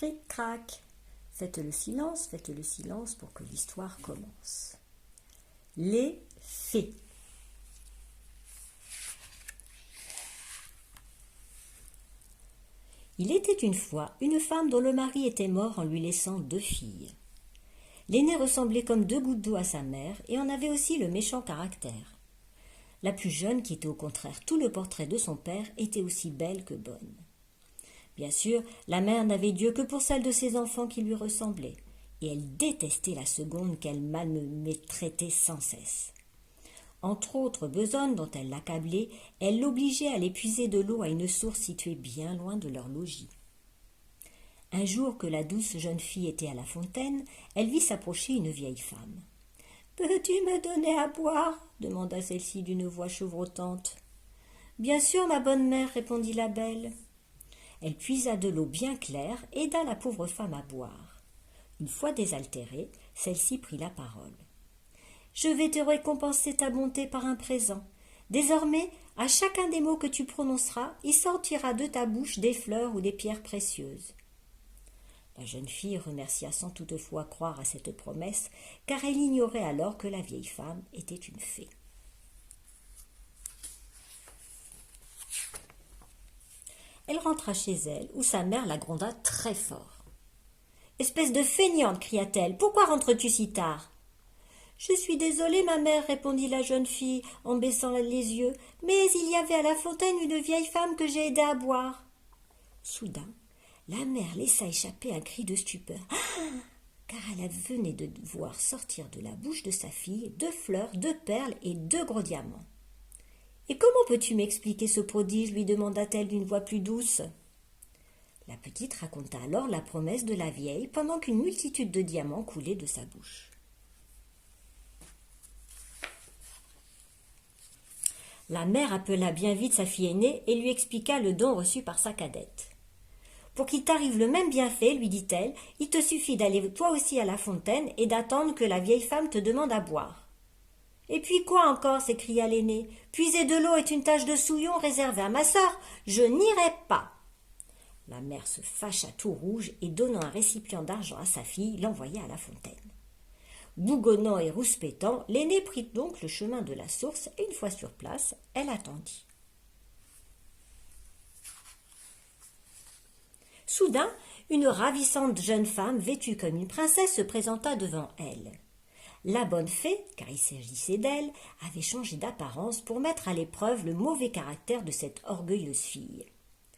Cric-crac. Faites le silence pour que l'histoire commence. Les fées. Il était une fois une femme dont le mari était mort en lui laissant 2 filles. L'aînée ressemblait comme 2 gouttes d'eau à sa mère et en avait aussi le méchant caractère. La plus jeune, qui était au contraire tout le portrait de son père, était aussi belle que bonne. Bien sûr, la mère n'avait Dieu que pour celle de ses enfants qui lui ressemblaient, et elle détestait la seconde qu'elle maltraitait sans cesse. Entre autres besognes dont elle l'accablait, elle l'obligeait à aller puiser de l'eau à une source située bien loin de leur logis. Un jour que la douce jeune fille était à la fontaine, elle vit s'approcher une vieille femme. « Peux-tu me donner à boire ?» demanda celle-ci d'une voix chevrotante. « Bien sûr, ma bonne mère, répondit la belle. Elle puisa de l'eau bien claire et aida la pauvre femme à boire. Une fois désaltérée, celle-ci prit la parole. « Je vais te récompenser ta bonté par un présent. Désormais, à chacun des mots que tu prononceras, il sortira de ta bouche des fleurs ou des pierres précieuses. » La jeune fille remercia sans toutefois croire à cette promesse, car elle ignorait alors que la vieille femme était une fée. Elle rentra chez elle, où sa mère la gronda très fort. « Espèce de feignante !» cria-t-elle. « Pourquoi rentres-tu si tard ?»« Je suis désolée, ma mère, répondit la jeune fille en baissant les yeux, mais il y avait à la fontaine une vieille femme que j'ai aidée à boire. » Soudain, la mère laissa échapper un cri de stupeur, car elle venait de voir sortir de la bouche de sa fille 2 fleurs, 2 perles et 2 gros diamants. « Et comment peux-tu m'expliquer ce prodige ?» lui demanda-t-elle d'une voix plus douce. La petite raconta alors la promesse de la vieille pendant qu'une multitude de diamants coulait de sa bouche. La mère appela bien vite sa fille aînée et lui expliqua le don reçu par sa cadette. « Pour qu'il t'arrive le même bienfait, lui dit-elle, il te suffit d'aller toi aussi à la fontaine et d'attendre que la vieille femme te demande à boire. » « Et puis quoi encore ?» s'écria l'aînée. « Puiser de l'eau est une tâche de souillon réservée à ma sœur. Je n'irai pas. » La mère se fâcha tout rouge et donnant un récipient d'argent à sa fille, l'envoya à la fontaine. Bougonnant et rouspétant, l'aînée prit donc le chemin de la source et une fois sur place, elle attendit. Soudain, une ravissante jeune femme, vêtue comme une princesse, se présenta devant elle. La bonne fée, car il s'agissait d'elle, avait changé d'apparence pour mettre à l'épreuve le mauvais caractère de cette orgueilleuse fille.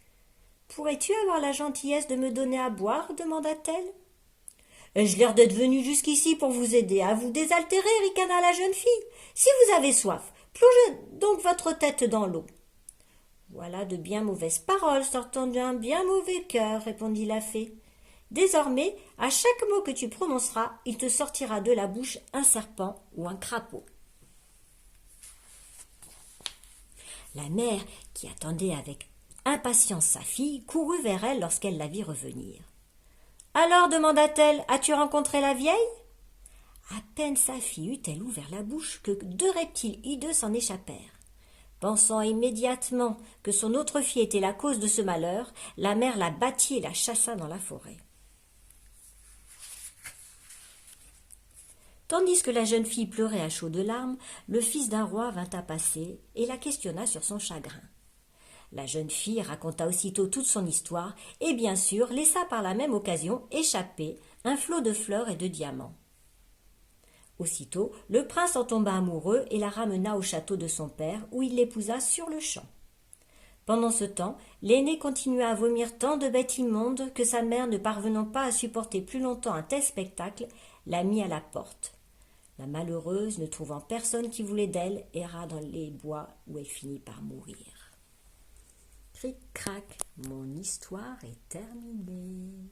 « Pourrais-tu avoir la gentillesse de me donner à boire ?» demanda-t-elle. « Ai-je l'air d'être venue jusqu'ici pour vous aider à vous désaltérer ?» ricana la jeune fille. « Si vous avez soif, plongez donc votre tête dans l'eau. »« Voilà de bien mauvaises paroles sortant d'un bien mauvais cœur, » répondit la fée. Désormais, à chaque mot que tu prononceras, il te sortira de la bouche un serpent ou un crapaud. La mère, qui attendait avec impatience sa fille, courut vers elle lorsqu'elle la vit revenir. « Alors, demanda-t-elle, as-tu rencontré la vieille ?» À peine sa fille eut-elle ouvert la bouche que 2 reptiles hideux s'en échappèrent. Pensant immédiatement que son autre fille était la cause de ce malheur, la mère la battit et la chassa dans la forêt. Tandis que la jeune fille pleurait à chaudes larmes, le fils d'un roi vint à passer et la questionna sur son chagrin. La jeune fille raconta aussitôt toute son histoire et bien sûr laissa par la même occasion échapper un flot de fleurs et de diamants. Aussitôt, le prince en tomba amoureux et la ramena au château de son père où il l'épousa sur-le-champ. Pendant ce temps, l'aîné continua à vomir tant de bêtes immondes que sa mère, ne parvenant pas à supporter plus longtemps un tel spectacle, la mit à la porte. La malheureuse, ne trouvant personne qui voulait d'elle, erra dans les bois où elle finit par mourir. Cric-crac, mon histoire est terminée.